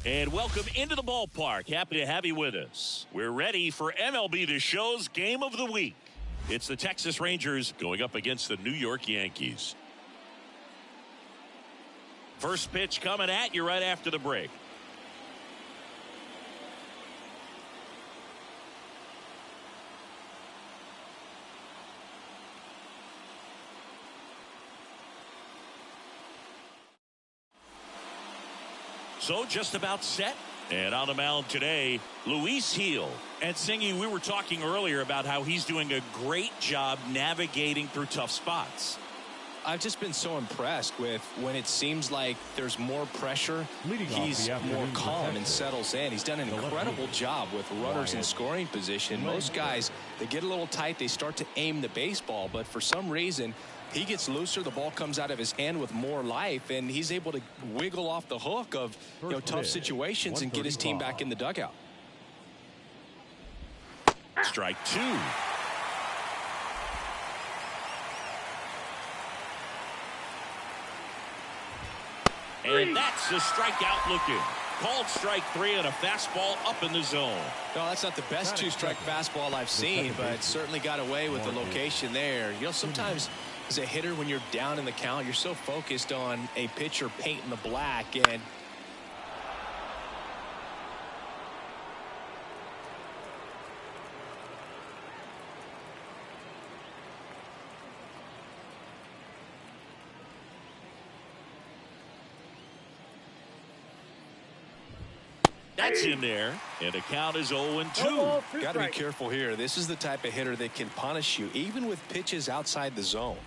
And welcome into the ballpark. Happy to have you with us. We're ready for MLB The Show's Game of the Week. It's the Texas Rangers going up against the New York Yankees. First pitch coming at you right after the break. So just about set. And on the mound today, Luis Gil. And Singy, we were talking earlier about how he's doing a great job navigating through tough spots. I've just been so impressed with when it seems like there's more pressure, he's more calm and settles in. He's done an incredible job with runners in scoring position. Most guys, they get a little tight, they start to aim the baseball, but for some reason, he gets looser, the ball comes out of his hand with more life, and he's able to wiggle off the hook of tough situations and get his team back in the dugout. Strike two. And that's a strikeout looking. Called strike three and a fastball up in the zone. No, that's not the best two-strike fastball I've seen, but certainly got away with the location there. Sometimes as a hitter, when you're down in the count, you're so focused on a pitcher painting the black, and that's in there, and the count is 0-2. Got to be careful here. This is the type of hitter that can punish you, even with pitches outside the zone.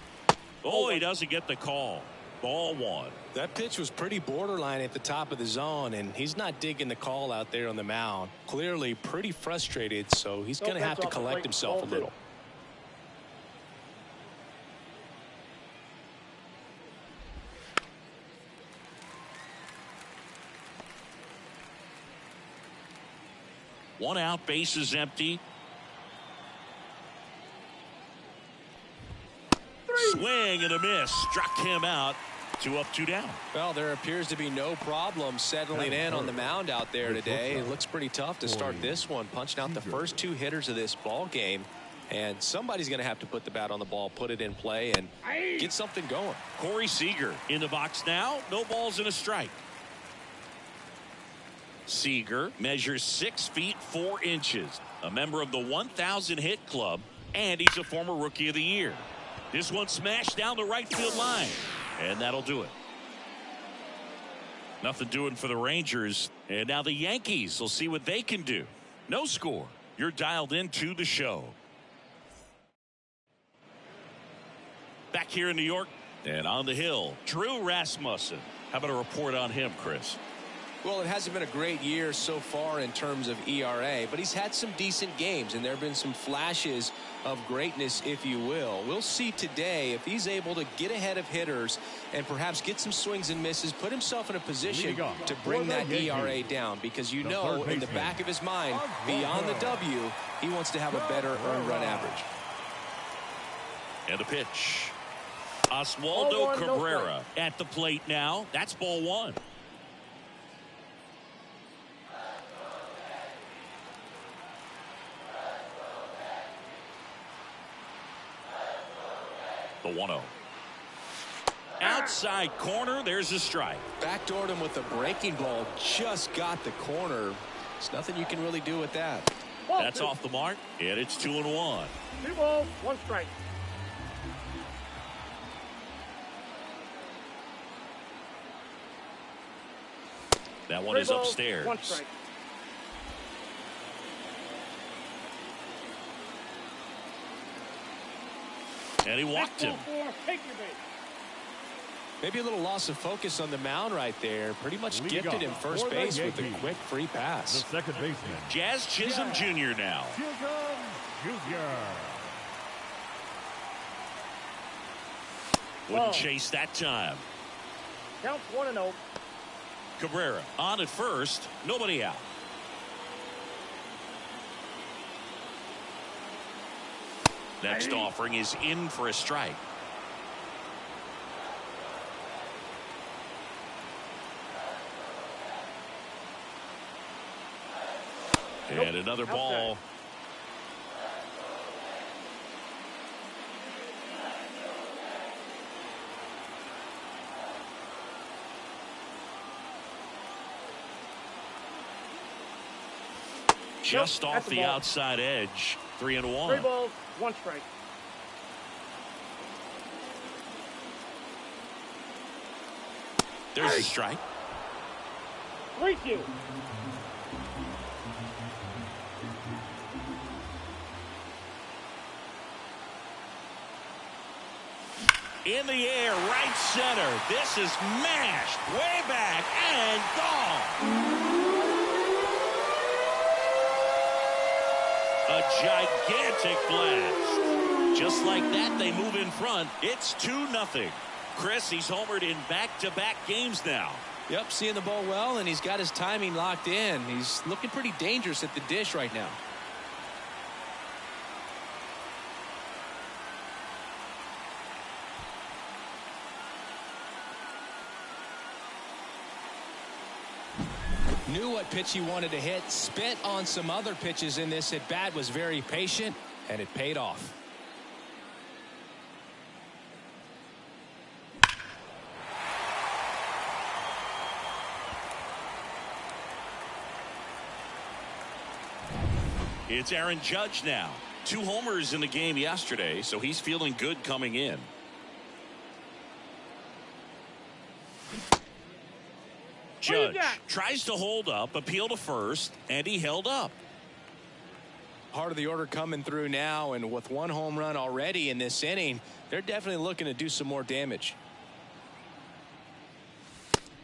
Oh, he doesn't get the call. Ball one. That pitch was pretty borderline at the top of the zone, and he's not digging the call out there on the mound. Clearly pretty frustrated, so he's going to have to collect himself a little. One out, base is empty. Swing and a miss. Struck him out. 2 up, 2 down. Well, there appears to be no problem settling in on the mound out there today. It looks pretty tough to start this one, punching out the first 2 hitters of this ball game. And somebody's going to have to put the bat on the ball, put it in play, and get something going. Corey Seager in the box now. No balls and a strike. Seager measures 6 feet 4 inches, a member of the 1,000 hit club, and he's a former Rookie of the Year. This one smashed down the right field line, and that'll do it. Nothing doing for the Rangers, and now the Yankees will see what they can do. No score. You're dialed into the show. Back here in New York, and on the hill, Drew Rasmussen. How about a report on him, Chris? Well, it hasn't been a great year so far in terms of ERA, but he's had some decent games, and there have been some flashes of greatness, if you will. We'll see today if he's able to get ahead of hitters and perhaps get some swings and misses, put himself in a position to bring that ERA down, because you know in the back of his mind, beyond the W, he wants to have a better earned run average. And a pitch. Oswaldo Cabrera at the plate now. That's ball one. The 1-0. Outside corner, there's a strike. Backdoored him with a breaking ball, just got the corner. There's nothing you can really do with that. That's off the mark, and it's 2-1. 2 balls, 1 strike. That one is upstairs. 1 strike. And he walked him. Maybe a little loss of focus on the mound right there. Pretty much gifted him first base with a quick free pass. The second baseman, Jazz Chisholm Jr. now. Chisholm Jr. Wouldn't chase that time. Counts 1-0. Cabrera on at first. Nobody out. Next offering is in for a strike. And another ball. Just off the outside edge. 3-1. 3 balls, 1 strike. There's a strike. 3-2. In the air, right center. This is mashed way back and gone. A gigantic blast. Just like that, they move in front. It's 2-0. Chris, he's homered in back-to-back games now. Yep, seeing the ball well, and he's got his timing locked in. He's looking pretty dangerous at the dish right now. Knew what pitch he wanted to hit, spent on some other pitches in this at bat, was very patient, and it paid off. It's Aaron Judge now. 2 homers in the game yesterday, so he's feeling good coming in. Judge tries to hold up, appeal to first, and he held up. Part of the order coming through now, and with 1 home run already in this inning, they're definitely looking to do some more damage.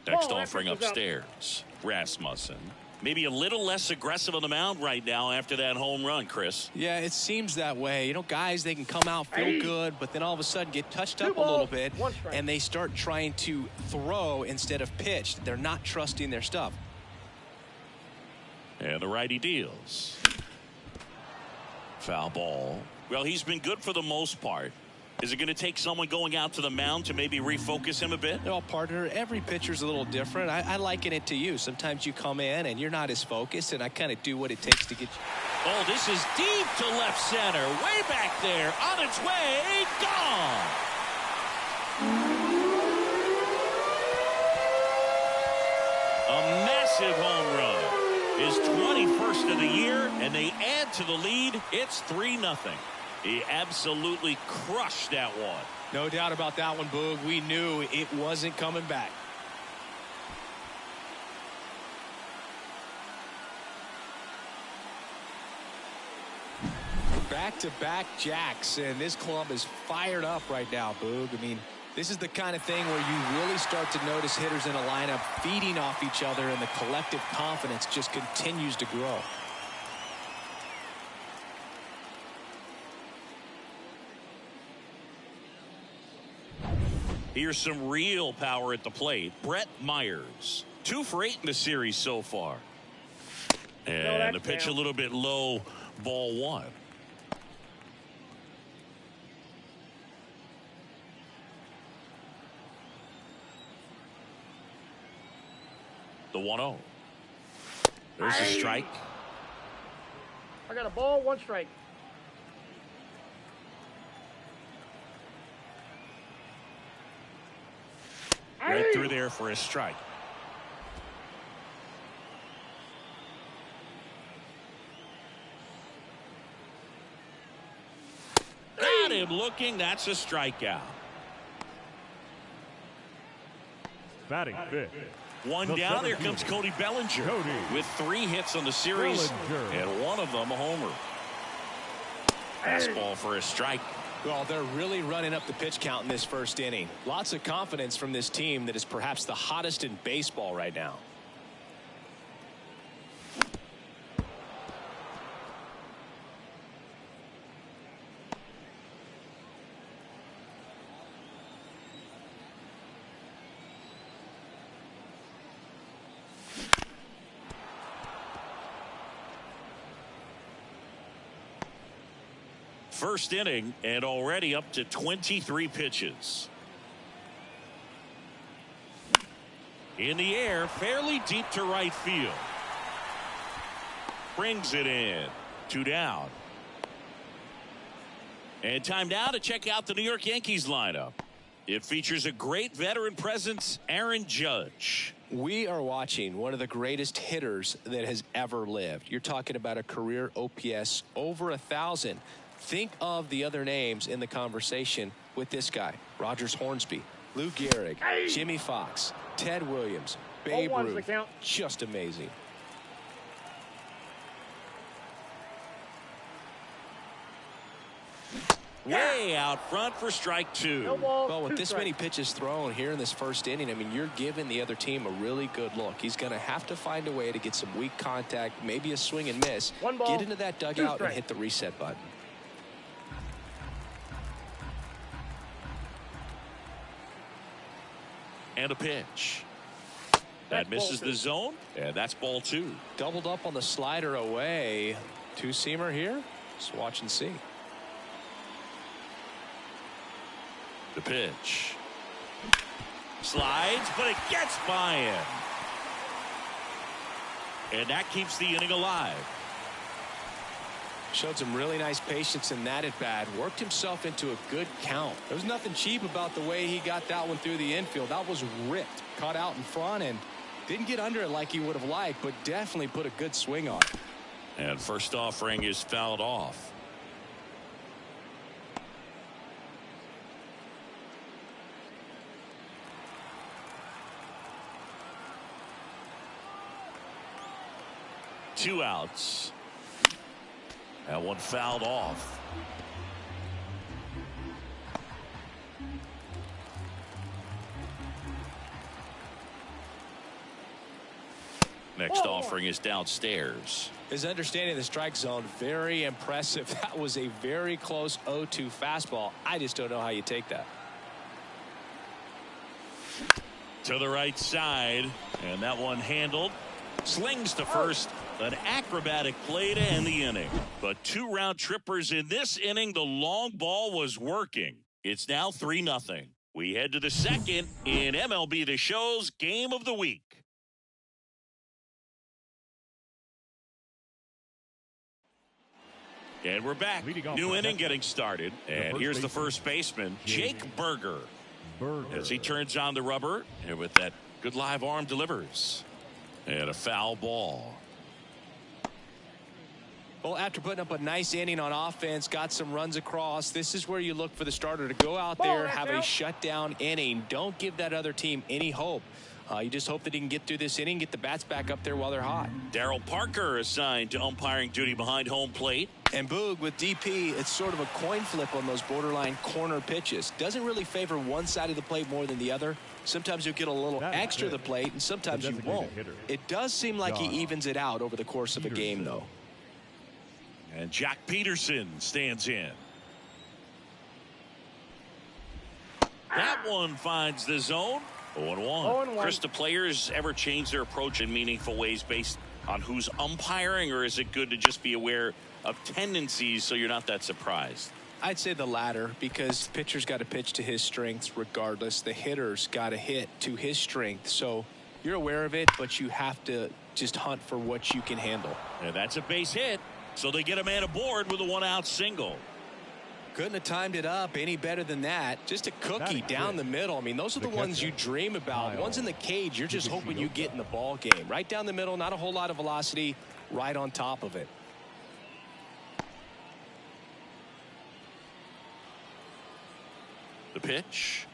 Next offering upstairs, Rasmussen. Maybe a little less aggressive on the mound right now after that home run, Chris. Yeah, it seems that way. You know, guys, they can come out, feel good, but then all of a sudden get touched up a little bit, and they start trying to throw instead of pitch. They're not trusting their stuff. And the righty deals. Foul ball. Well, he's been good for the most part. Is it going to take someone going out to the mound to maybe refocus him a bit? Well, partner, every pitcher's a little different. I liken it to you. Sometimes you come in and you're not as focused, and I kind of do what it takes to get you. Oh, this is deep to left center. Way back there. On its way. Gone. A massive home run. His 21st of the year, and they add to the lead. It's 3-0. He absolutely crushed that one. No doubt about that one, Boog. We knew it wasn't coming back. Back-to-back jacks, and this club is fired up right now, Boog. I mean, this is the kind of thing where you really start to notice hitters in a lineup feeding off each other, and the collective confidence just continues to grow. Here's some real power at the plate. Brett Myers. 2 for 8 in the series so far. And the pitch a little bit low, ball 1. The 1-0. There's a strike. I got a ball, 1 strike. Right through there for a strike. Got him looking. That's a strikeout. Batting 5th. 1 down. Here comes Cody Bellinger with 3 hits on the series, and 1 of them a homer. Fastball for a strike. Well, they're really running up the pitch count in this first inning. Lots of confidence from this team that is perhaps the hottest in baseball right now. First inning, and already up to 23 pitches. In the air, fairly deep to right field. brings it in. 2 down. And time now to check out the New York Yankees lineup. It features a great veteran presence, Aaron Judge. We are watching one of the greatest hitters that has ever lived. You're talking about a career OPS over 1,000. Think of the other names in the conversation with this guy. Rogers Hornsby, Lou Gehrig, Jimmy Fox, Ted Williams, Babe Ruth. Just amazing. Way out front for strike 2. No ball, well, with 2 this strikes. many pitches thrown here in this first inning, I mean, you're giving the other team a really good look. He's going to have to find a way to get some weak contact, maybe a swing and miss, 1 ball, get into that 2 dugout and strikes. hit the reset button. And a pitch. That misses the zone, and that's ball 2. Doubled up on the slider away. 2-seamer here. Just watch and see. The pitch. Slides, but it gets by him. And that keeps the inning alive. Showed some really nice patience in that at bat. Worked himself into a good count. There was nothing cheap about the way he got that one through the infield. That was ripped. Caught out in front and didn't get under it like he would have liked, but definitely put a good swing on it. And first offering is fouled off. Two outs. That one fouled off. Next offering is downstairs. His understanding of the strike zone, very impressive. That was a very close 0-2 fastball. I just don't know how you take that. To the right side, and that one handled. Slings to first. An acrobatic play to end the inning. But 2 round trippers in this inning. The long ball was working. It's now 3-0. We head to the second in MLB The Show's Game of the Week. And we're back. New inning getting started. And here's the first baseman, Jake Berger. As he turns on the rubber, and with that good live arm delivers. And a foul ball. Well, after putting up a nice inning on offense, got some runs across, this is where you look for the starter to go out there, have a shutdown inning. Don't give that other team any hope. You just hope that he can get through this inning, get the bats back up there while they're hot. Darryl Parker assigned to umpiring duty behind home plate. And Boog with DP, it's sort of a coin flip on those borderline corner pitches. Doesn't really favor one side of the plate more than the other. Sometimes you'll get a little extra the plate, and sometimes you won't. It does seem like he evens it out over the course of a game, though. And Jack Peterson stands in. That one finds the zone. 0-1. Chris, do players ever change their approach in meaningful ways based on who's umpiring, or is it good to just be aware of tendencies so you're not that surprised? I'd say the latter, because the pitcher's got to pitch to his strengths regardless. The hitter's got to hit to his strength. So you're aware of it, but you have to just hunt for what you can handle. And that's a base hit. So they get a man aboard with a 1-out single. Couldn't have timed it up any better than that. Just a cookie down the middle. I mean, those are the ones you dream about. Ones in the cage, you're just hoping you get in the ball game. Right down the middle, not a whole lot of velocity, right on top of it. The pitch.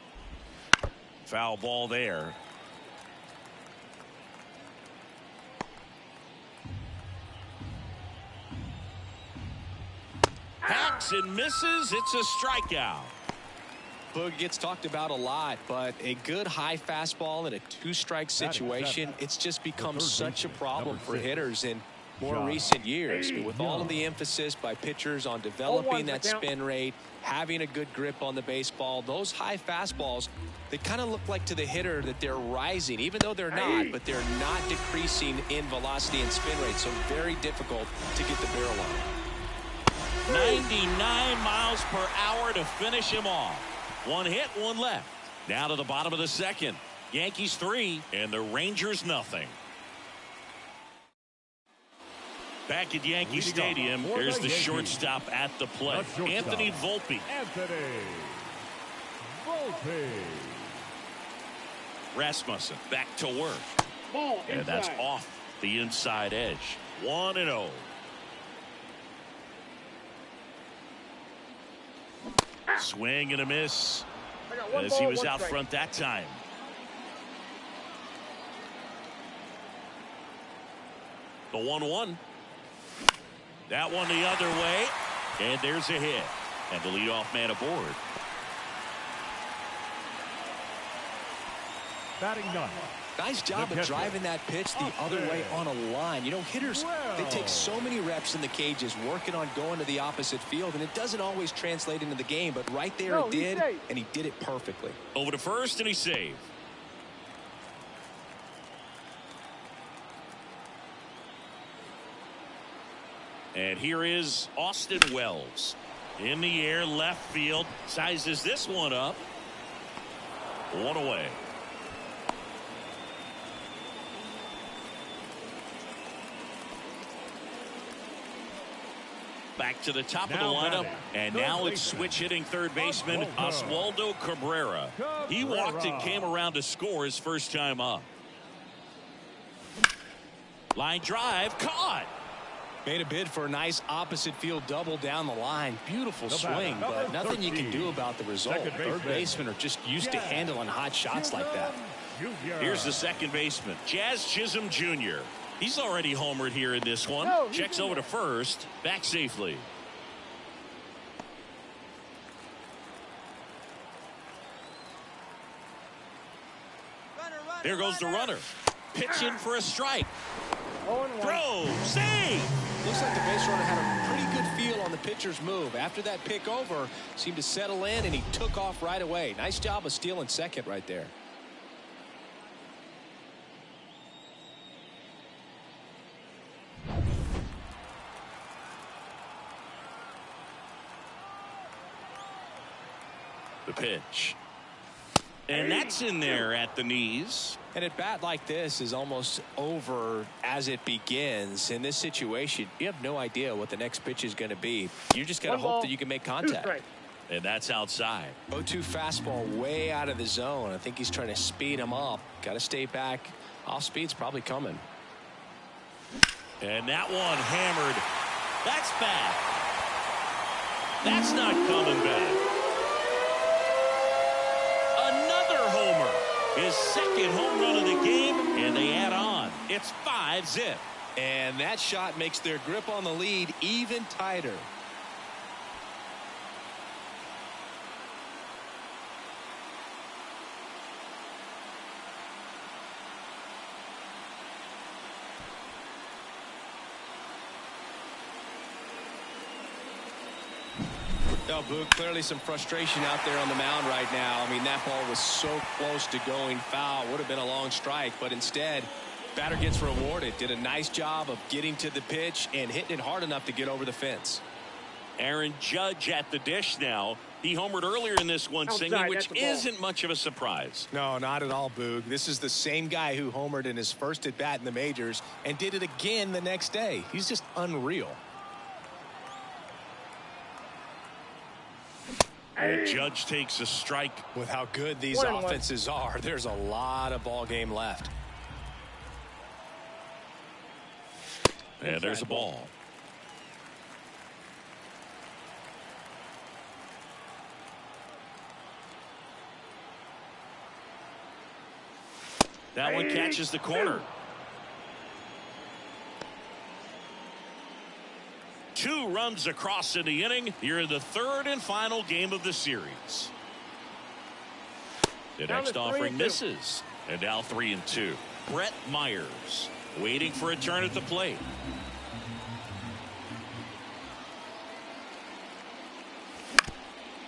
Foul ball there. Hacks and misses. It's a strikeout. Boog gets talked about a lot, but a good high fastball in a 2-strike situation, it's just become such a problem for hitters in more recent years. With all of the emphasis by pitchers on developing that spin rate, having a good grip on the baseball, those high fastballs, they kind of look like to the hitter that they're rising, even though they're not, but they're not decreasing in velocity and spin rate, so very difficult to get the barrel on. 99 miles per hour to finish him off. 1 hit, 1 left. Now to the bottom of the second. Yankees 3 and the Rangers nothing. Back at Yankee Leading Stadium, off for there's the the Yankees. shortstop at the plate. The shortstop, Anthony Volpe. Anthony Volpe. Rasmussen back to work. Ball inside. And that's off the inside edge. 1-0. Swing and a miss I got one as ball, he was one out strike. front that time. The 1-1. That one the other way. And there's a hit. And the leadoff man aboard. Batting ninth. Nice job of driving that pitch the other way on a line. You know, hitters, they take so many reps in the cages working on going to the opposite field, and it doesn't always translate into the game, but right there it did, and he did it perfectly. Over to first, and he saved. And here is Austin Wells. In the air, left field. Sizes this one up. One away. Back to the top of the lineup, and now it's switch hitting third baseman Oswaldo Cabrera. He walked and came around to score his first time up. Line drive, caught. Made a bid for a nice opposite field double down the line. Beautiful swing, but nothing you can do about the result. Third basemen are just used to handling hot shots like that. Here's the second baseman, Jazz Chisholm Jr. He's already homered here in this one. Checks over to first, back safely. There goes the runner. Pitching for a strike. Throw, save. Looks like the base runner had a pretty good feel on the pitcher's move. After that pick over, seemed to settle in, and he took off right away. Nice job of stealing second right there. The pitch. And that's in there at the knees. And at bat like this is almost over as it begins. In this situation, you have no idea what the next pitch is going to be. You just got to hope that you can make contact. And that's outside. 0-2 fastball way out of the zone. I think he's trying to speed him up. Got to stay back. Off speed's probably coming. And that one hammered. That's back. That's not coming back. Another homer. His second home run of the game, and they add on. It's 5-zip. And that shot makes their grip on the lead even tighter. No, Boog, clearly some frustration out there on the mound right now. I mean, that ball was so close to going foul. Would have been a long strike, but instead, batter gets rewarded. Did a nice job of getting to the pitch and hitting it hard enough to get over the fence. Aaron Judge at the dish now. He homered earlier in this one, singing, which isn't much of a surprise. No, not at all, Boog. This is the same guy who homered in his first at-bat in the majors and did it again the next day. He's just unreal. And Judge takes a strike. With how good these offenses are, there's a lot of ball game left. And there's a ball. That one catches the corner. 2 runs across in the inning. Here in the third and final game of the series. The next offering misses. And now 3-2. Brett Myers waiting for a turn at the plate.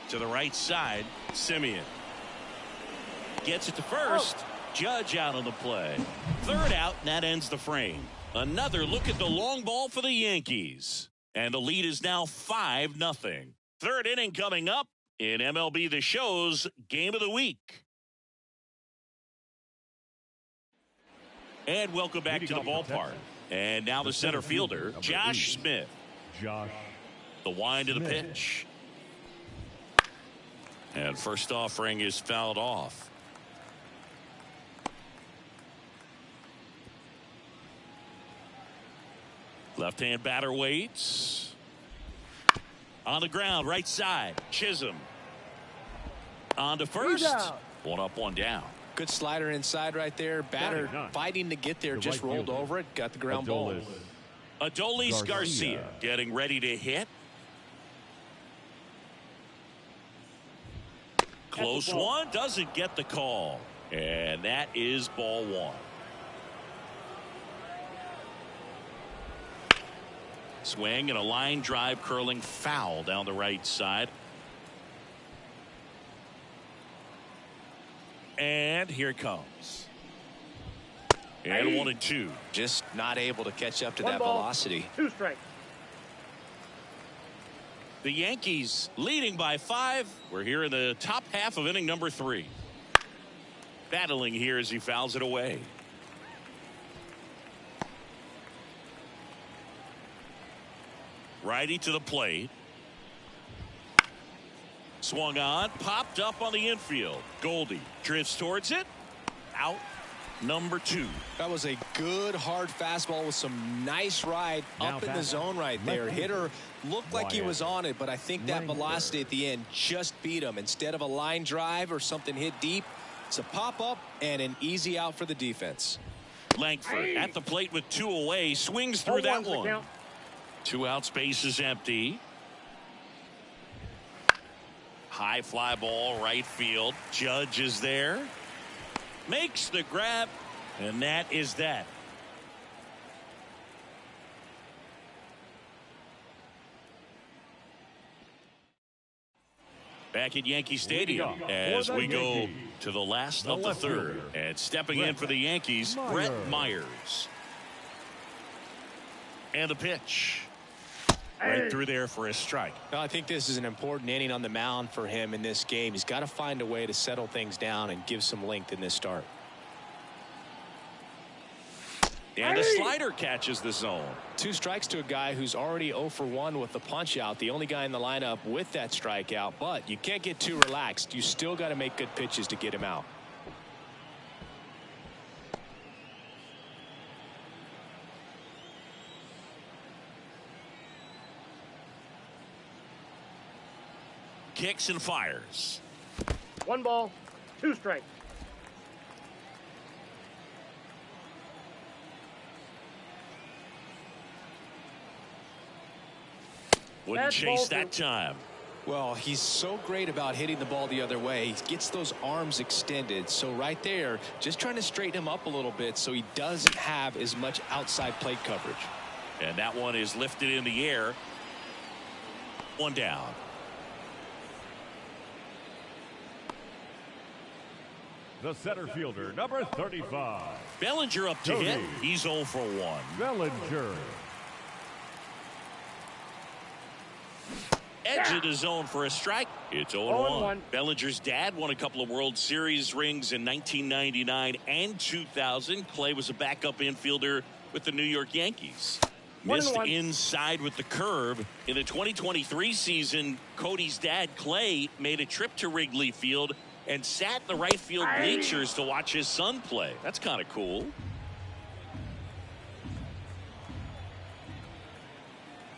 To the right side, Simeon. Gets it to first. Judge out on the play. Third out, and that ends the frame. Another look at the long ball for the Yankees. And the lead is now 5-0. Third inning coming up in MLB The Show's Game of the Week. And welcome back to the ballpark. And now the center fielder, Josh Smith. Josh. The wind of the pitch. And first offering is fouled off. Left-hand batter waits. On the ground, right side. Chisholm. On to first. One up, one down. Good slider inside right there. Batter fighting to get there. Just rolled over it. Got the ground ball. Adolis Garcia getting ready to hit. Close one. Doesn't get the call. And that is ball one. Swing and a line drive curling foul down the right side. And here it comes. And 1-2. Just not able to catch up to that velocity. 2 strikes. The Yankees leading by 5. We're here in the top half of inning number 3. Battling here as he fouls it away. Righty to the plate. Swung on, popped up on the infield. Goldie drifts towards it. Out number 2. That was a good hard fastball with some nice ride up in the zone right there. Hitter looked like he was on it, but I think that velocity at the end just beat him. Instead of a line drive or something hit deep, it's a pop up and an easy out for the defense. Langford at the plate with 2 away, swings through that one. 2 outs, base is empty. High fly ball, right field. Judge is there. Makes the grab, and that is that. Back at Yankee Stadium as we go to the last of the 3rd. And stepping in for the Yankees, Brett Myers. And the pitch. Right through there for a strike. Well, I think this is an important inning on the mound for him in this game. He's got to find a way to settle things down and give some length in this start. And a slider catches the zone. 2 strikes to a guy who's already 0 for 1 with the punch out. The only guy in the lineup with that strikeout. But you can't get too relaxed. You still got to make good pitches to get him out. Kicks and fires. 1 ball, 2 strikes. Wouldn't chase that time. Well, he's so great about hitting the ball the other way. He gets those arms extended. So right there, just trying to straighten him up a little bit so he doesn't have as much outside plate coverage. And that one is lifted in the air. 1 down. The center fielder, number 35. Bellinger up to hit. He's 0 for 1. Bellinger. Edge of the zone for a strike. It's 0-1. Bellinger's dad won a couple of World Series rings in 1999 and 2000. Clay was a backup infielder with the New York Yankees. Missed inside with the curve. In the 2023 season, Cody's dad, Clay, made a trip to Wrigley Field and sat in the right field bleachers to watch his son play. That's kind of cool.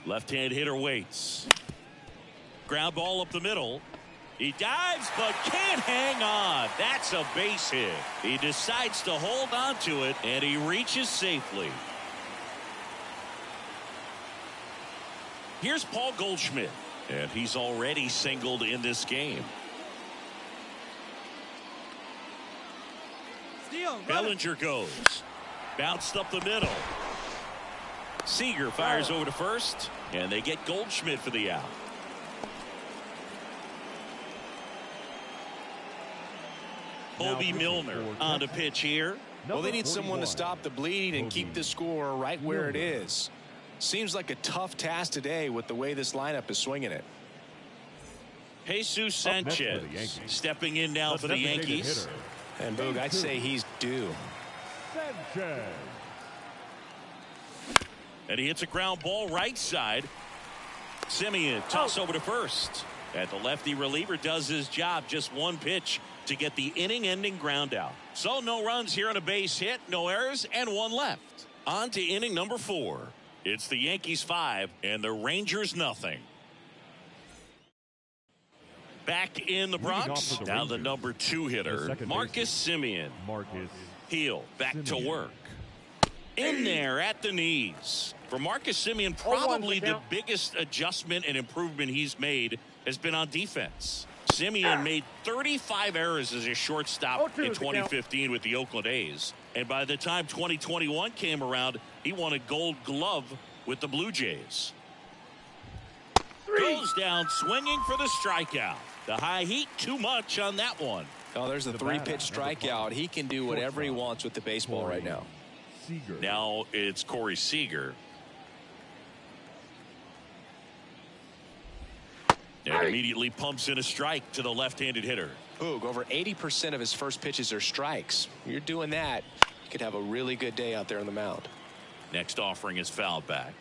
Left-hand hitter waits. Ground ball up the middle. He dives but can't hang on. That's a base hit. He decides to hold on to it and he reaches safely. Here's Paul Goldschmidt, and he's already singled in this game. Bellinger goes. Bounced up the middle. Seager fires over to first, and they get Goldschmidt for the out. Bobby Milner on the pitch here. Well, they need someone to stop the bleeding and keep the score right where it is. Seems like a tough task today with the way this lineup is swinging it. Jesus Sanchez stepping in now for the Yankees. And Boog, I'd say he's due. Sanchez. And he hits a ground ball right side. Semien toss over to first. And the lefty reliever does his job. Just one pitch to get the inning-ending ground out. So no runs here on a base hit, no errors, and one left. On to inning number 4. It's the Yankees 5 and the Rangers nothing. Back in the Bronx, now the number 2 hitter, Marcus Semien. Heel back to work. In there at the knees. For Marcus Semien, probably the biggest adjustment and improvement he's made has been on defense. Semien made 35 errors as a shortstop in 2015 with the Oakland A's. And by the time 2021 came around, he won a Gold Glove with the Blue Jays. Goes down swinging for the strikeout. The high heat, too much on that one. Oh, there's a 3-pitch strikeout. He can do whatever he wants with the baseball right now. Now it's Corey Seager. And immediately pumps in a strike to the left-handed hitter. Boog, over 80% of his first pitches are strikes. You're doing that, you could have a really good day out there on the mound. Next offering is fouled back.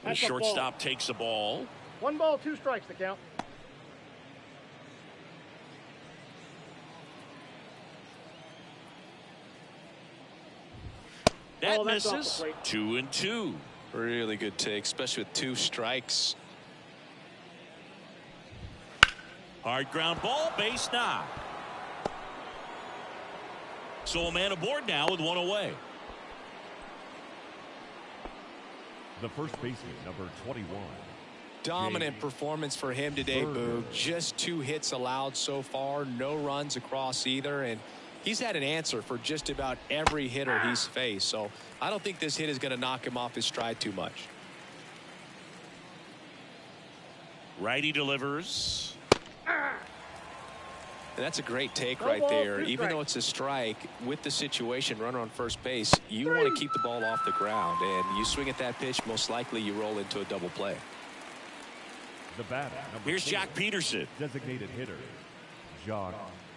The shortstop takes the ball. 1 ball, 2 strikes to count. That misses. 2-2. Really good take, especially with 2 strikes. Hard ground ball, base knock. So a man aboard now with 1 away. The first baseman, number 21. Dominant performance for him today, Boog. Just 2 hits allowed so far, no runs across either, and he's had an answer for just about every hitter he's faced. So I don't think this hit is going to knock him off his stride too much. Righty delivers. And that's a great take right there. Even though it's a strike, with the situation, runner on first base, you want to keep the ball off the ground. And you swing at that pitch, most likely you roll into a double play. The batter. Here's Jock Peterson. Designated hitter, Jock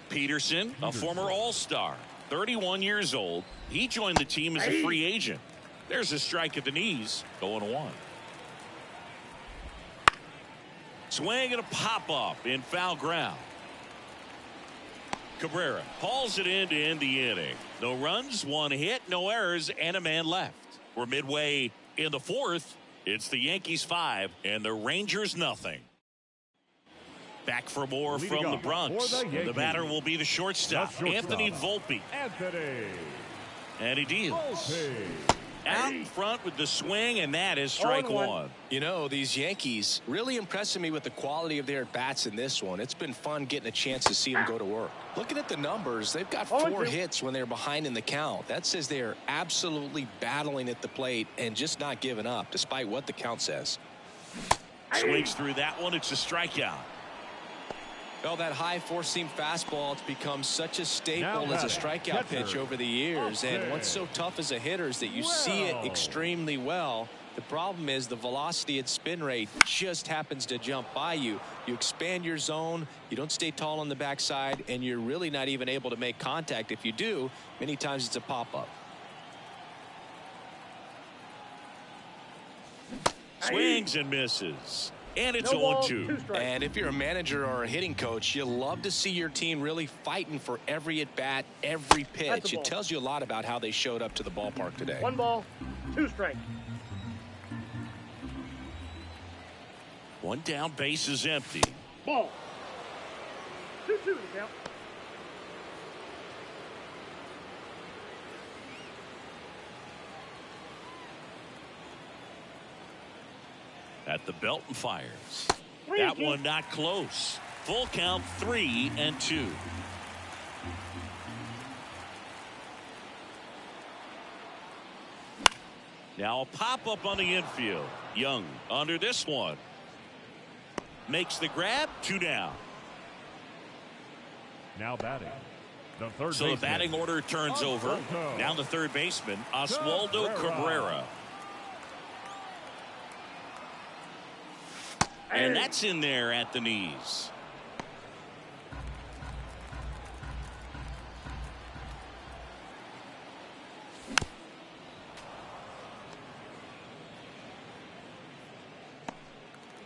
Peterson, a former All-Star, 31 years old. He joined the team as a free agent. There's a strike at the knees, 0-1. Swing and a pop-up in foul ground. Cabrera hauls it in to end the inning. No runs, 1 hit, no errors, and a man left. We're midway in the 4th. It's the Yankees 5 and the Rangers nothing. Back for more from the Bronx. The batter will be the shortstop, Anthony Volpe. And he deals. Out in front with the swing, and that is strike 1. You know, these Yankees really impressing me with the quality of their at-bats in this one. It's been fun getting a chance to see them go to work. Looking at the numbers, they've got 4 hits when they're behind in the count. That says they're absolutely battling at the plate and just not giving up, despite what the count says. Swings through that one. It's a strikeout. Well, that high 4-seam fastball, it's become such a staple as a strikeout pitch over the years. And what's so tough as a hitter is that you see it extremely well. The problem is the velocity and spin rate just happens to jump by you. You expand your zone, you don't stay tall on the backside, and you're really not even able to make contact. If you do, many times it's a pop-up. Swings and misses. And it's 0-2. And if you're a manager or a hitting coach, you love to see your team really fighting for every at-bat, every pitch. It tells you a lot about how they showed up to the ballpark today. 1 ball, 2 strikes. 1 down, base is empty. Ball. 2-2 to count. At the belt and fires. That one not close. Full count, 3-2. Now a pop-up on the infield. Young under this one. Makes the grab, 2 down. Now batting. The third so the batting order turns over. Now the third baseman, Oswaldo Cabrera. And that's in there at the knees.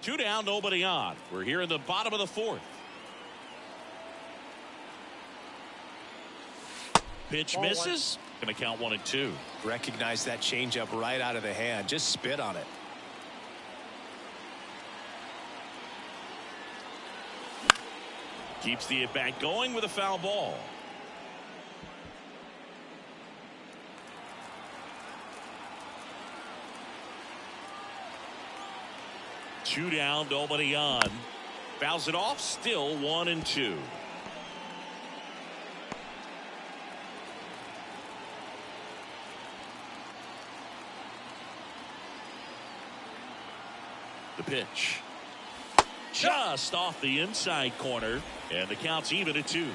Two down, nobody on. We're here in the bottom of the fourth. Pitch misses. Going to count 1-2. Recognize that changeup right out of the hand. Just spit on it. Keeps the at-bat going with a foul ball. Two down, nobody on. Fouls it off, still 1-2. The pitch. Just off the inside corner, and the count's even at 2.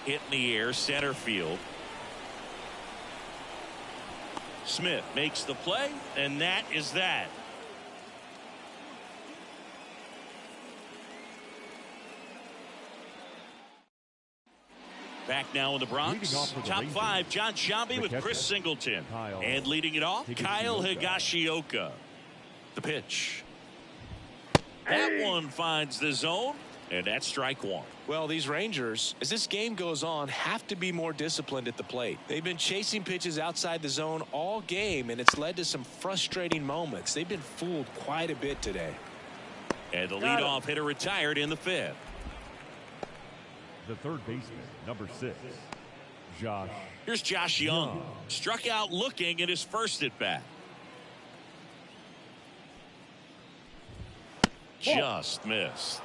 Hit in the air, center field. Smith makes the play, and that is that. Back now in the Bronx. Top 5, John Shambi with Chris Singleton. And leading it off, Kyle Higashioka. The pitch. That one finds the zone, and that's strike 1. Well, these Rangers, as this game goes on, have to be more disciplined at the plate. They've been chasing pitches outside the zone all game, and it's led to some frustrating moments. They've been fooled quite a bit today. And the leadoff hitter retired in the 5th. The third baseman, number 6, Josh. Here's Josh Young. Struck out looking at his first at bat. Just missed.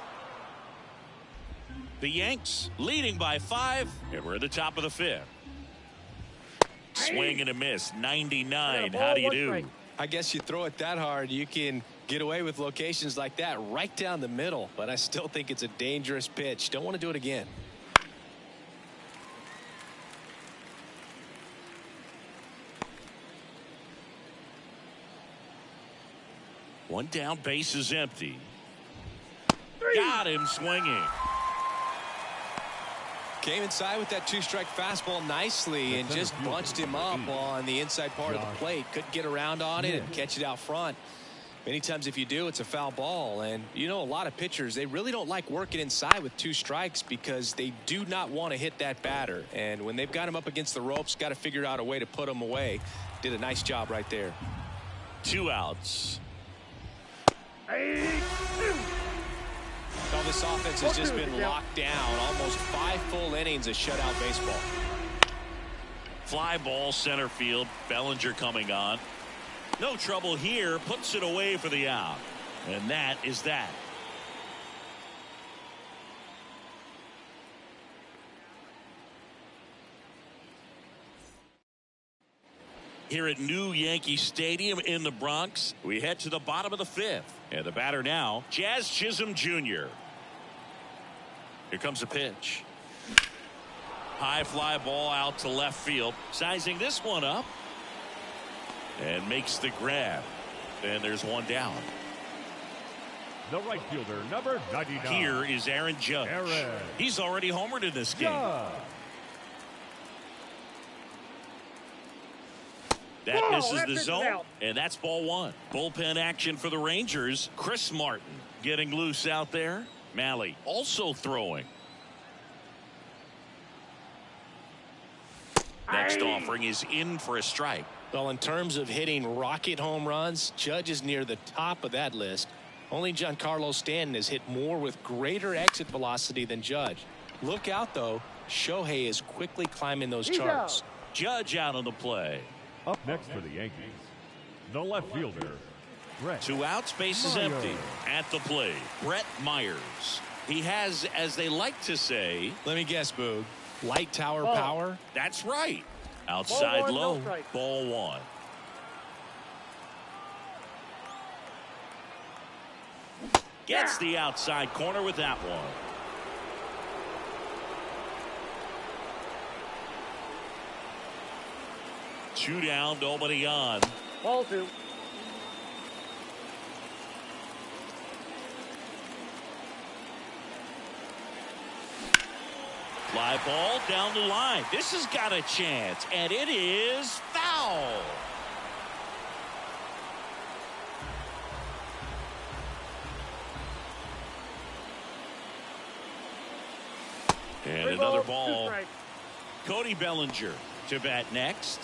The Yanks leading by 5, and we're at the top of the 5th. Swing and a miss, 99. How do you do? I guess you throw it that hard, you can get away with locations like that right down the middle, but I still think it's a dangerous pitch. Don't want to do it again. One down, base is empty. Got him swinging. Came inside with that 2-strike fastball nicely and just bunched him up on the inside part of the plate. Couldn't get around on it and catch it out front. Many times if you do, it's a foul ball. And you know, a lot of pitchers, they really don't like working inside with 2 strikes because they do not want to hit that batter. And when they've got him up against the ropes, got to figure out a way to put him away. Did a nice job right there. 2 outs. Well, this offense has just been locked down. Almost 5 full innings of shutout baseball. Fly ball center field. Bellinger coming on. No trouble here. Puts it away for the out. And that is that. Here at New Yankee Stadium in the Bronx, we head to the bottom of the 5th. And the batter now, Jazz Chisholm Jr. Here comes a pitch. High fly ball out to left field. Sizing this one up. And makes the grab. And there's one down. The right fielder, number 99. Here is Aaron Judge. He's already homered in this game. That misses the zone, and that's ball 1. Bullpen action for the Rangers. Chris Martin getting loose out there. Malley also throwing. Next offering is in for a strike. Well, in terms of hitting rocket home runs, Judge is near the top of that list. Only Giancarlo Stanton has hit more with greater exit velocity than Judge. Look out, though. Shohei is quickly climbing those charts. Judge out on the play. Up next for the Yankees, the left fielder, Brett. 2 outs, base is empty. At the plate, Brett Myers. He has, as they like to say, let me guess, Boog, light tower power? That's right. Outside low, ball 1. Gets the outside corner with that one. Two down, nobody on. Ball 2. Fly ball down the line. This has got a chance, and it is foul. And another ball. Cody Bellinger to bat next.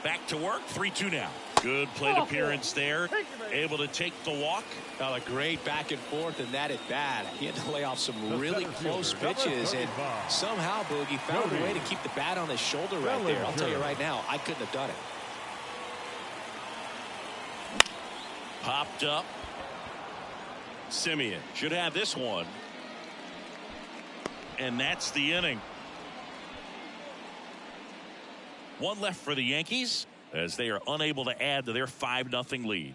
Back to work. 3-2 now. Good plate appearance there. Able to take the walk. Well, a great back and forth, and that at bat. He had to lay off some really close pitches, and somehow Boogie found a way to keep the bat on his shoulder right there. I'll tell you right now, I couldn't have done it. Popped up. Simeon should have this one. And that's the inning. One left for the Yankees as they are unable to add to their 5-0 lead.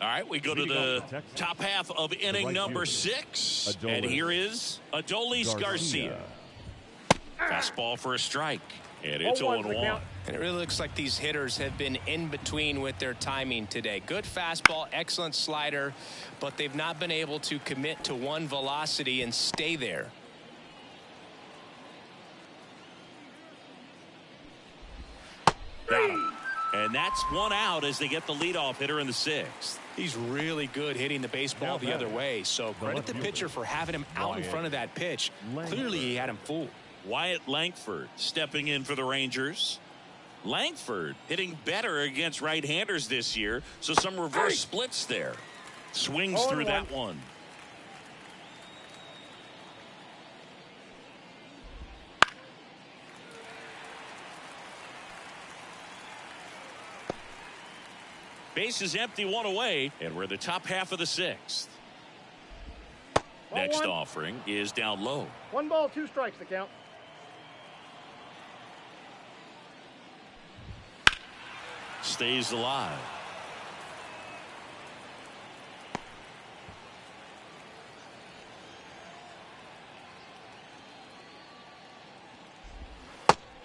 All right, we go to the top half of inning number 6. And here is Adolis Garcia. Fastball for a strike. And it's 0-1. And it really looks like these hitters have been in between with their timing today. Good fastball, excellent slider, but they've not been able to commit to one velocity and stay there. Got him. And that's one out as they get the leadoff hitter in the 6th. He's really good hitting the baseball the other way, so credit the pitcher for having him out in front of that pitch. Clearly he had him fooled. Wyatt Langford stepping in for the Rangers. Langford hitting better against right-handers this year, so some reverse splits there. Swings through that one. Base is empty, one away, and we're in the top half of the 6th. Next offering is down low. 1 ball, 2 strikes to count. Stays alive.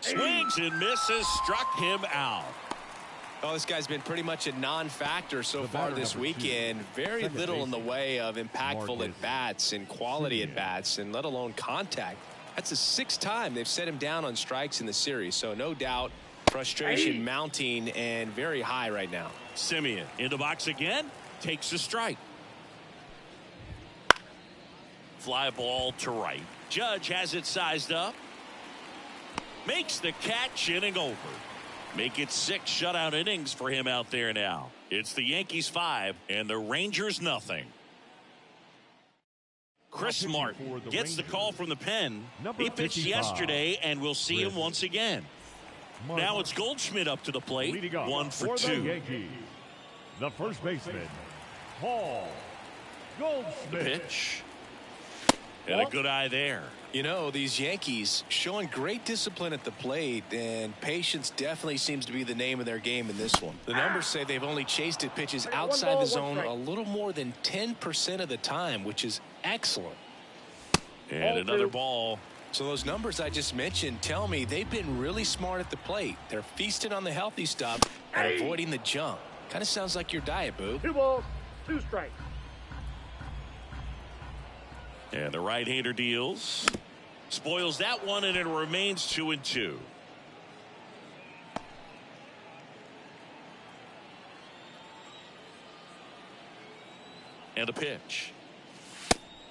Swings and misses, struck him out. Well, this guy's been pretty much a non-factor so far this weekend. Very little in the way of impactful at-bats and quality at-bats, and let alone contact. That's the 6th time they've set him down on strikes in the series, so no doubt frustration mounting and very high right now. Simeon in the box again, takes a strike. Fly ball to right. Judge has it sized up. Makes the catch, inning over. Make it 6 shutout innings for him out there now. It's the Yankees 5 and the Rangers nothing. Chris Martin gets the call from the pen. He pitched yesterday, and we'll see him once again. Now it's Goldschmidt up to the plate. 1 for 2. The Yankees, the first baseman, Paul Goldschmidt. Pitch. And a good eye there. You know, these Yankees showing great discipline at the plate, and patience definitely seems to be the name of their game in this one. The numbers say they've only chased at pitches outside the zone a little more than 10% of the time, which is excellent. And another ball. So those numbers I just mentioned tell me they've been really smart at the plate. They're feasting on the healthy stuff and avoiding the junk. Kind of sounds like your diet, Boo. 2 balls, 2 strikes. And the right-hander deals. Spoils that one, and it remains 2-2. And a pitch.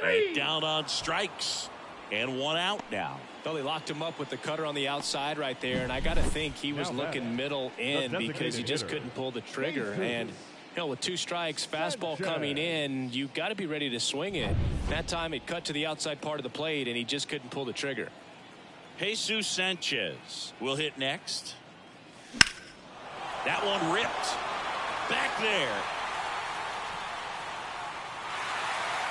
And down on strikes. And 1 out now. Well, they locked him up with the cutter on the outside right there, and I got to think he was looking middle in because he just couldn't pull the trigger. And you know, with 2 strikes, fastball coming in, you got to be ready to swing it. That time it cut to the outside part of the plate, and he just couldn't pull the trigger. Jesus Sanchez will hit next. That one ripped. Back there.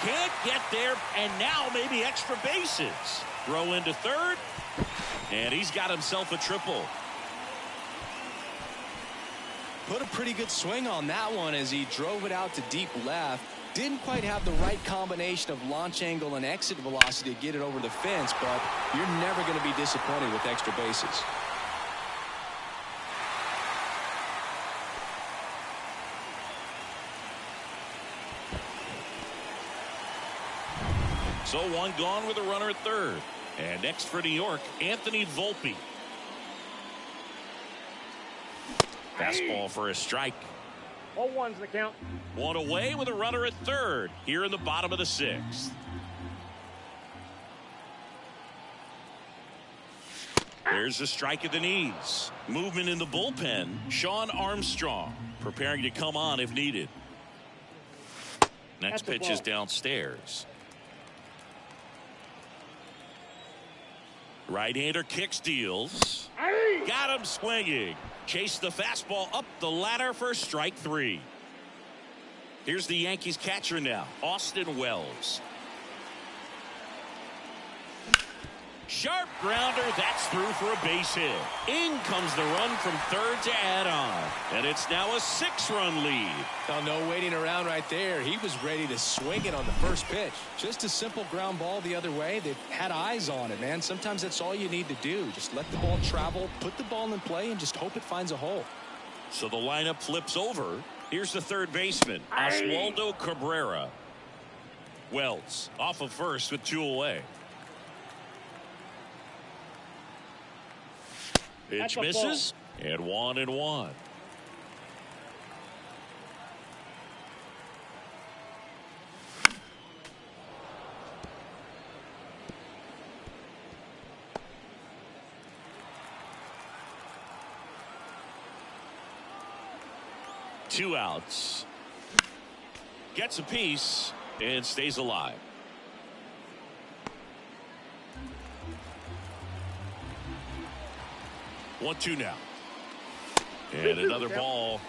Can't get there, and now maybe extra bases. Throw into third, and he's got himself a triple. Put a pretty good swing on that one as he drove it out to deep left. Didn't quite have the right combination of launch angle and exit velocity to get it over the fence, but you're never going to be disappointed with extra bases. So one gone with a runner at third. And next for New York, Anthony Volpe. Fastball for a strike. All ones the count. One away with a runner at third here in the bottom of the sixth. There's a strike at the knees. Movement in the bullpen. Sean Armstrong preparing to come on if needed. Next pitch is downstairs. Right-hander kicks, deals. Got him swinging. Chase the fastball up the ladder for strike three. Here's the Yankees catcher now, Austin Wells. Sharp grounder, that's through for a base hit. In comes the run from third to add on. And it's now a 6-run lead. Now, no waiting around right there. He was ready to swing it on the first pitch. Just a simple ground ball the other way. They've had eyes on it, man. Sometimes that's all you need to do. Just let the ball travel, put the ball in play, and just hope it finds a hole. So the lineup flips over. Here's the third baseman, Oswaldo Cabrera. Wells off of first with 2 away. Pitch misses, and 1-1. Two outs. Gets a piece and stays alive. 1-2 now. And another ball.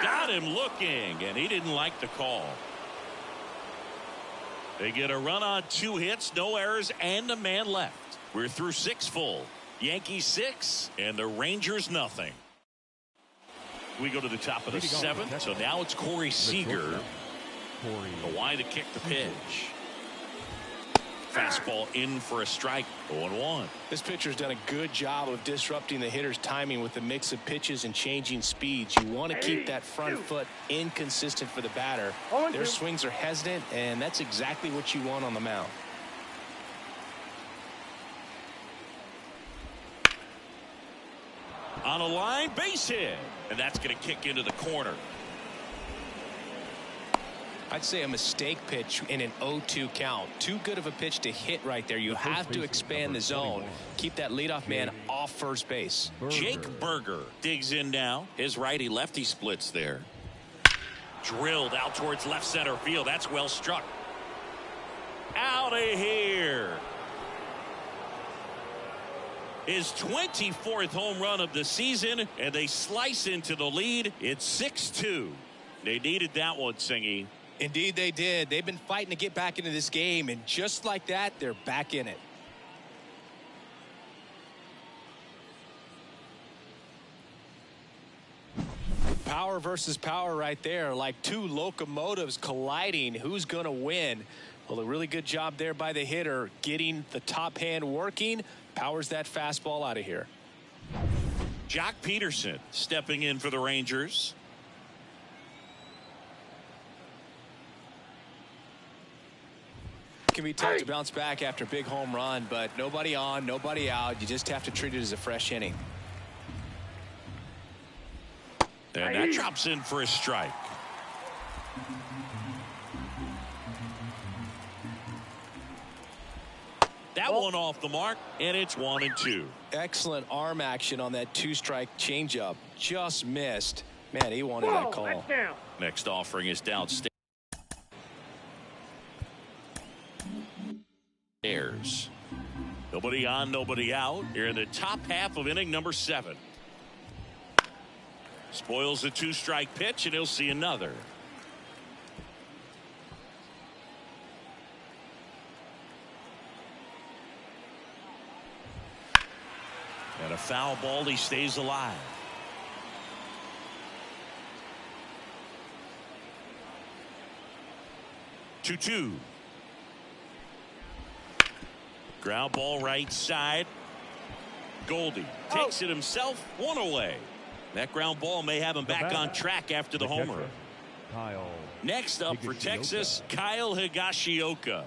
Got him looking, and he didn't like the call. They get a run on 2 hits, no errors, and a man left. We're through 6 full. Yankees 6, and the Rangers nothing. We go to the top of the 7th, so now it's Corey Seager. The wide to kick the pitch. Fastball in for a strike. 0-1. This pitcher's done a good job of disrupting the hitter's timing with a mix of pitches and changing speeds. You want to keep that front foot inconsistent for the batter. Their swings are hesitant, and that's exactly what you want on the mound. On a line, base hit. And that's going to kick into the corner. I'd say a mistake pitch in an 0-2 count. Too good of a pitch to hit right there. You have to expand the zone. Keep that leadoff man off first base. Jake Berger digs in now. His righty-lefty splits there. Drilled out towards left center field. That's well struck. Out of here. His 24th home run of the season, and they slice into the lead. It's 6-2. They needed that one, Singy. Indeed they did. They've been fighting to get back into this game, and just like that, they're back in it. Power versus power right there, like 2 locomotives colliding. Who's going to win? Well, a really good job there by the hitter, getting the top hand working. Powers that fastball out of here. Jock Peterson stepping in for the Rangers. Can be tough to bounce back after a big home run, but nobody on, nobody out. You just have to treat it as a fresh inning. And that drops in for a strike. That one off the mark, and it's 1-2. Excellent arm action on that 2-strike changeup. Just missed. Man, he wanted that call. Next offering is downstairs. Nobody on, nobody out. Here in the top half of inning number 7. Spoils the 2-strike pitch, and he'll see another. And a foul ball, he stays alive. Two. Ground ball right side. Goldie takes it himself. 1 away. That ground ball may have him back on track after the homer. Next up for Texas, Kyle Higashioka.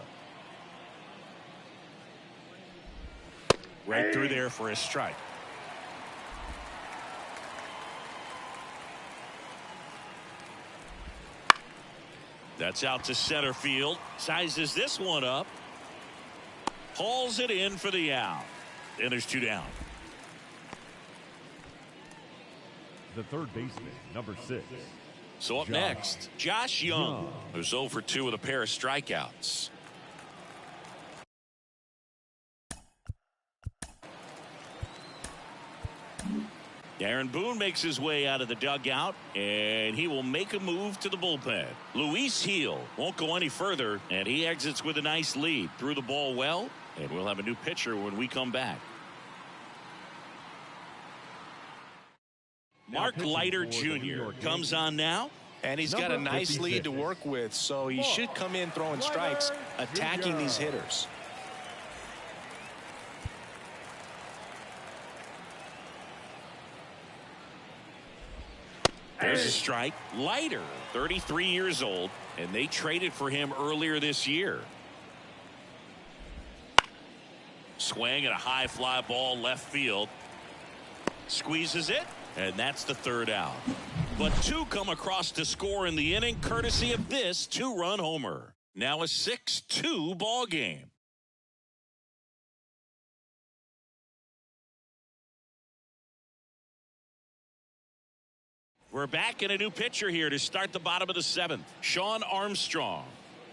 Right through there for a strike. That's out to center field. Sizes this one up. Hauls it in for the out. And there's 2 down. The third baseman, number 6. So up next, Josh Young, who's 0 for 2 with a pair of strikeouts. Aaron Boone makes his way out of the dugout, and he will make a move to the bullpen. Luis Heel won't go any further, and he exits with a nice lead. Threw the ball well, and we'll have a new pitcher when we come back. Mark Leiter Jr. comes on now. And he's got a nice lead to work with, so he should come in throwing strikes, attacking these hitters. There's a strike. Leiter, 33 years old, and they traded for him earlier this year. Swing and a high fly ball left field. Squeezes it, and that's the 3rd out. But 2 come across to score in the inning, courtesy of this 2-run homer. Now a 6-2 ball game. We're back in a new pitcher here to start the bottom of the 7th. Sean Armstrong.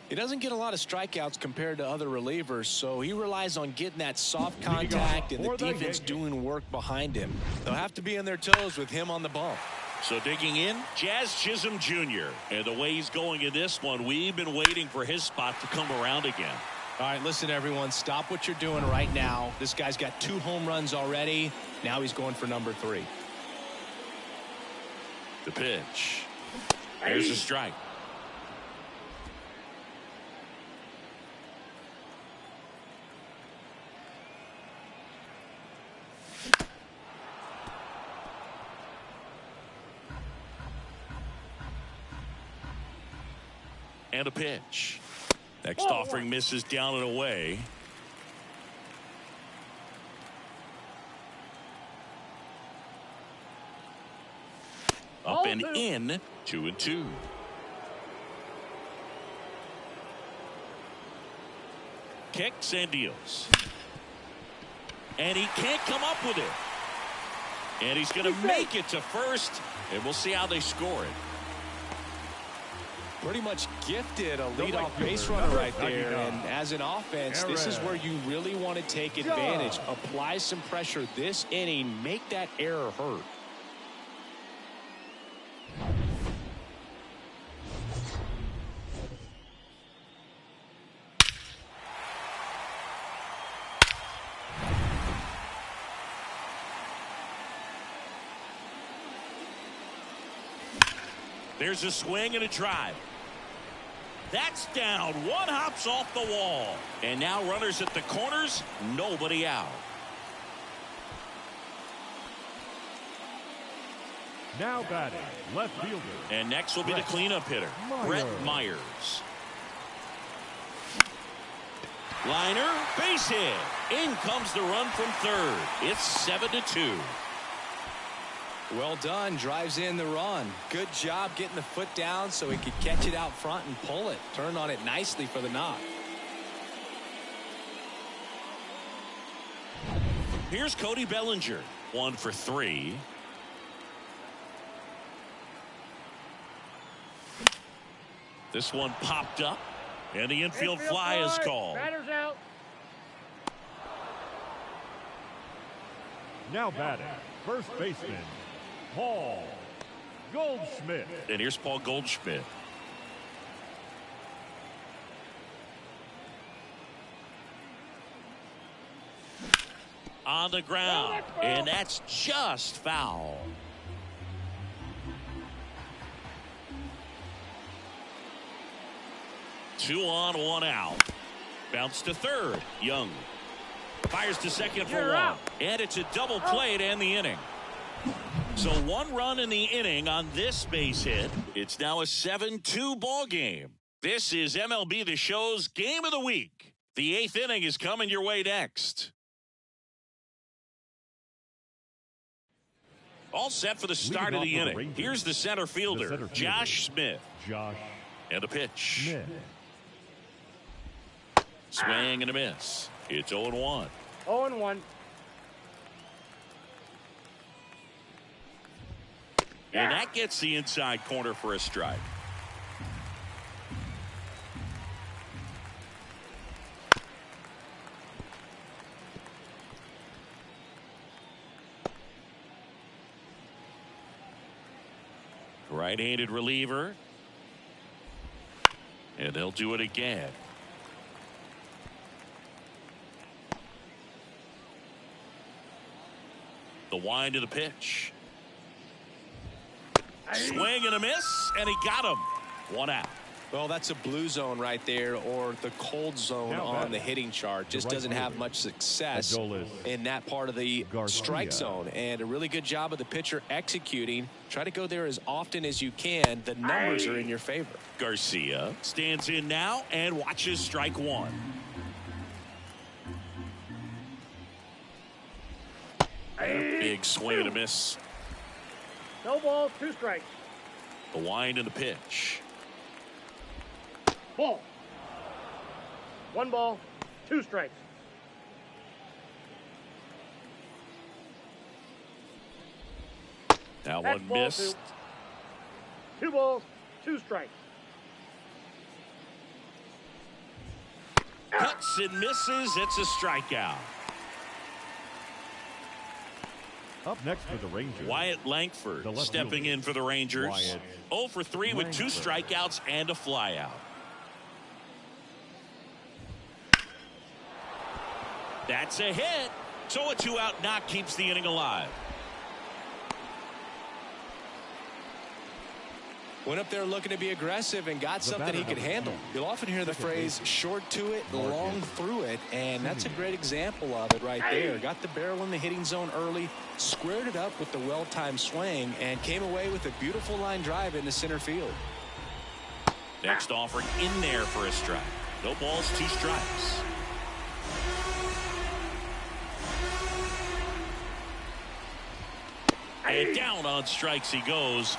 He doesn't get a lot of strikeouts compared to other relievers, so he relies on getting that soft contact and the defense doing work behind him. They'll have to be on their toes with him on the bump. So digging in, Jazz Chisholm Jr. And the way he's going in this one, we've been waiting for his spot to come around again. All right, listen, everyone, stop what you're doing right now. This guy's got 2 home runs already. Now he's going for number 3. The pitch. There's a strike. And a pitch. Next offering misses down and away. Up and in, 2-2. Kicks and deals. And he can't come up with it. And he's going to make it to first. And we'll see how they score it. Pretty much gifted a leadoff base runner right there. And as an offense, this is where you really want to take advantage. Apply some pressure this inning. Make that error hurt. There's a swing and a drive. That's down. One hops off the wall. And now runners at the corners. Nobody out. Now batting, left fielder. And next will be the cleanup hitter, Brett Myers. Liner, base hit. In comes the run from third. It's 7-2. Well done. Drives in the run. Good job getting the foot down so he could catch it out front and pull it. Turn on it nicely for the knock. Here's Cody Bellinger. 1 for 3. This one popped up. And the infield fly is called. Batter's out. Now batting, first baseman, Paul Goldschmidt. And here's Paul Goldschmidt. On the ground. And that's just foul. Two on, 1 out. Bounce to third. Young fires to second for 1. And it's a double play to end the inning. So 1 run in the inning on this base hit. It's now a 7-2 ball game. This is MLB The Show's Game of the Week. The 8th inning is coming your way next. All set for the start of the inning. Here's the center fielder, Josh Smith. And a pitch. Swing and a miss. It's 0-1. 0-1. And that gets the inside corner for a strike. Right-handed reliever. And they'll do it again. The wind of the pitch. Swing and a miss, and he got him. 1 out. Well, that's a blue zone right there, or the cold zone on the hitting chart. Just doesn't have much success in that part of the strike zone. And a really good job of the pitcher executing. Try to go there as often as you can. The numbers are in your favor. Garcia stands in now and watches strike 1. Big swing and a miss. No balls, 2 strikes. The wind and the pitch. Ball. 1 ball, 2 strikes. Now That's one ball missed. 2 balls, 2 strikes. Cuts and misses. It's a strikeout. Up next for the Rangers, Wyatt Langford stepping in for the Rangers. 0 for 3 with 2 strikeouts and a flyout. That's a hit. So a 2-out knock keeps the inning alive. Went up there looking to be aggressive and got something he could handle. You'll often hear the phrase short to it, long through it, and that's a great example of it right there. Got the barrel in the hitting zone early, squared it up with the well-timed swing, and came away with a beautiful line drive into center field. Next offering in there for a strike. No balls, 2 strikes. And down on strikes he goes.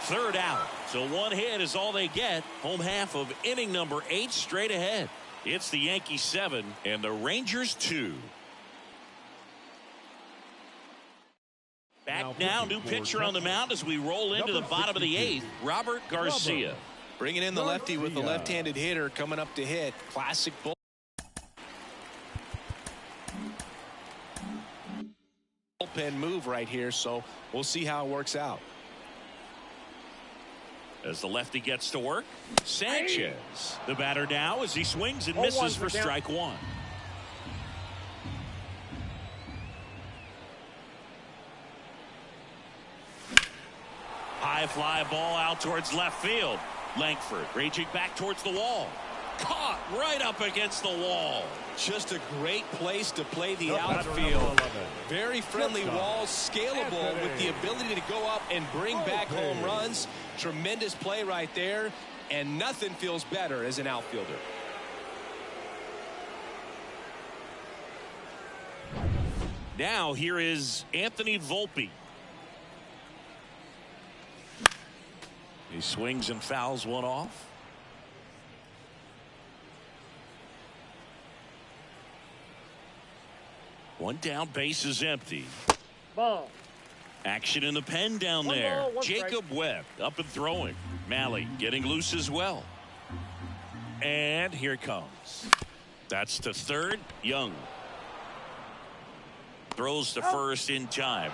3rd out. So 1 hit is all they get. Home half of inning number 8 straight ahead. It's the Yankees 7 and the Rangers 2. Back now, new pitcher on the mound as we roll into the bottom of the 8th, Robert Garcia. Bringing in the lefty with the left-handed hitter coming up to hit. Classic bullpen move right here, so we'll see how it works out. As the lefty gets to work, Sanchez, the batter now as he swings and misses for strike 1. High fly ball out towards left field. Langford raging back towards the wall. Caught right up against the wall. Just a great place to play the outfield. Very friendly walls, scalable with the ability to go up and bring back home runs. Tremendous play right there, and nothing feels better as an outfielder. Now here is Anthony Volpe. He swings and fouls one off. One down, base is empty. Ball. Action in the pen down One there. ball, 1 Jacob strike. Webb up and throwing. Malley getting loose as well. And here it comes. That's to 3rd. Young throws to first in time.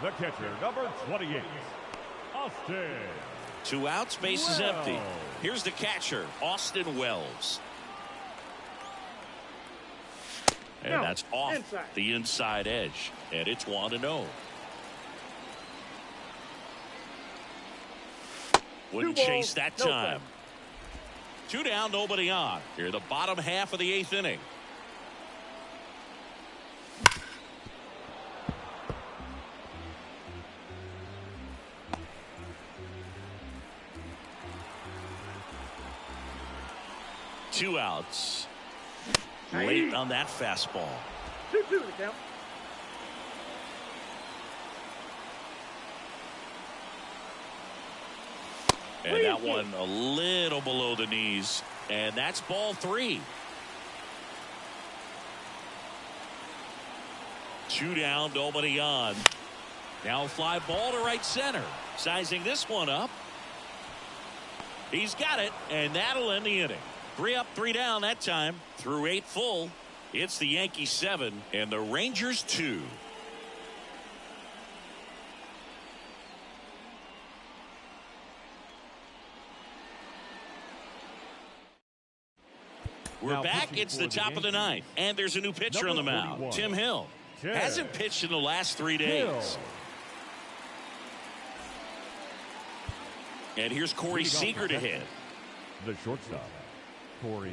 the catcher, number 28, Austin. 2 outs, base is empty. Here's the catcher, Austin Wells. And that's off the inside edge. And it's 1-0. Wouldn't chase that time. 2 down, nobody on. Here, the bottom half of the 8th inning. 2 outs. Late on that fastball. 2-2 the count. And that one a little below the knees. And that's ball 3. 2 down, nobody on. Now a fly ball to right center. Sizing this one up. He's got it, and that'll end the inning. 3 up, 3 down that time. Through 8 full. It's the Yankees 7 and the Rangers 2. We're back. It's the top of the 9th, and there's a new pitcher on the mound. Tim Hill hasn't pitched in the last 3 days. And here's Corey Seager to hit. The shortstop, Corey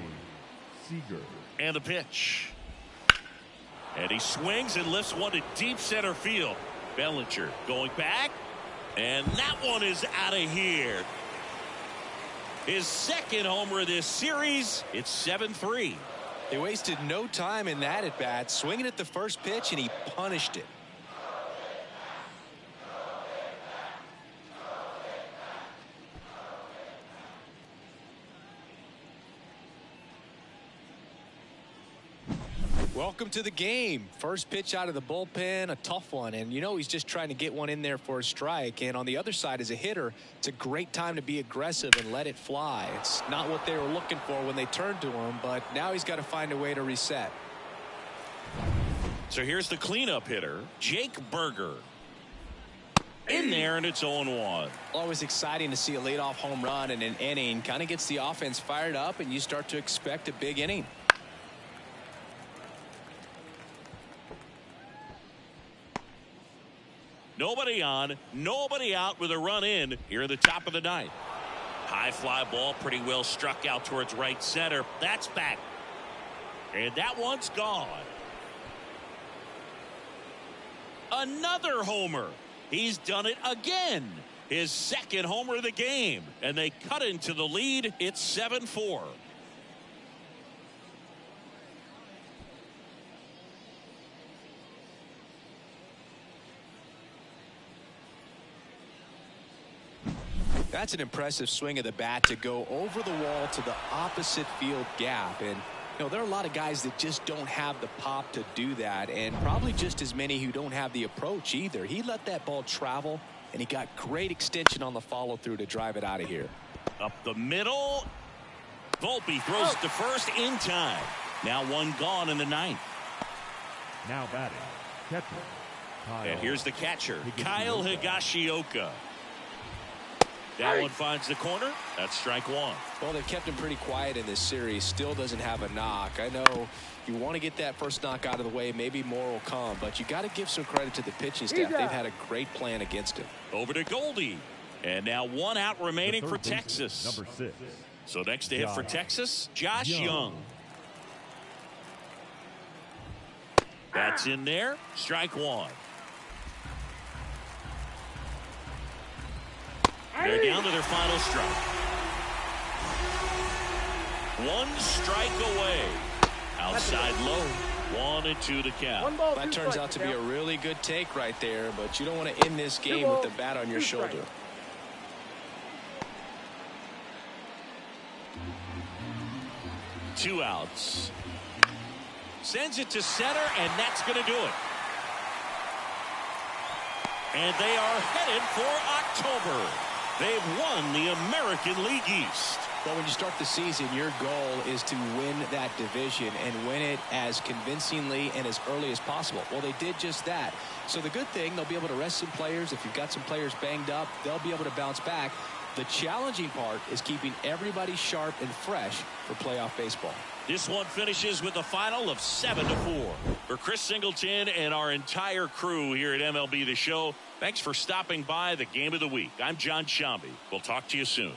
Seager. And the pitch. And he swings and lifts one to deep center field. Bellinger going back. And that one is out of here. His second homer of this series. It's 7-3. They wasted no time in that at bat, swinging at the first pitch, and he punished it. Welcome to the game. First pitch out of the bullpen, a tough one, and you know he's just trying to get one in there for a strike. And on the other side, as a hitter, it's a great time to be aggressive and let it fly. It's not what they were looking for when they turned to him, but now he's got to find a way to reset. So here's the cleanup hitter, Jake Berger. In there, and it's 0-1. Always exciting to see a leadoff home run in an inning. Kind of gets the offense fired up, and you start to expect a big inning. Nobody on, nobody out with a run in here in the top of the 9th. High fly ball pretty well struck out towards right center. That's back. And that one's gone. Another homer. He's done it again. His second homer of the game. And they cut into the lead. It's 7-4. That's an impressive swing of the bat to go over the wall to the opposite field gap. And you know there are a lot of guys that just don't have the pop to do that, and probably just as many who don't have the approach either. He let that ball travel, and he got great extension on the follow through to drive it out of here. Up the middle. Volpe throws it to first in time. Now one gone in the 9th. Now batting, catcher. And here's the catcher, Kyle Higashioka. That one finds the corner. That's strike 1. Well, they've kept him pretty quiet in this series. Still doesn't have a knock. I know you want to get that first knock out of the way. Maybe more will come, but you got to give some credit to the pitching staff. They've had a great plan against him. Over to Goldie. And now 1 out remaining for Texas. Number 6. So next to hit for Texas, Josh Young. That's in there. Strike 1. They're down to their final strike. 1 strike away. Outside low. 1-2 to count. That turns out to be a really good take right there, but you don't want to end this game with the bat on your shoulder. Two outs. Sends it to center, and that's going to do it. And they are headed for October. They've won the American League East. Well, when you start the season, your goal is to win that division and win it as convincingly and as early as possible. Well, they did just that. So the good thing, they'll be able to rest some players. If you've got some players banged up, they'll be able to bounce back. The challenging part is keeping everybody sharp and fresh for playoff baseball. This one finishes with a final of 7-4. For Chris Singleton and our entire crew here at MLB The Show, thanks for stopping by the Game of the Week. I'm John Shambi. We'll talk to you soon.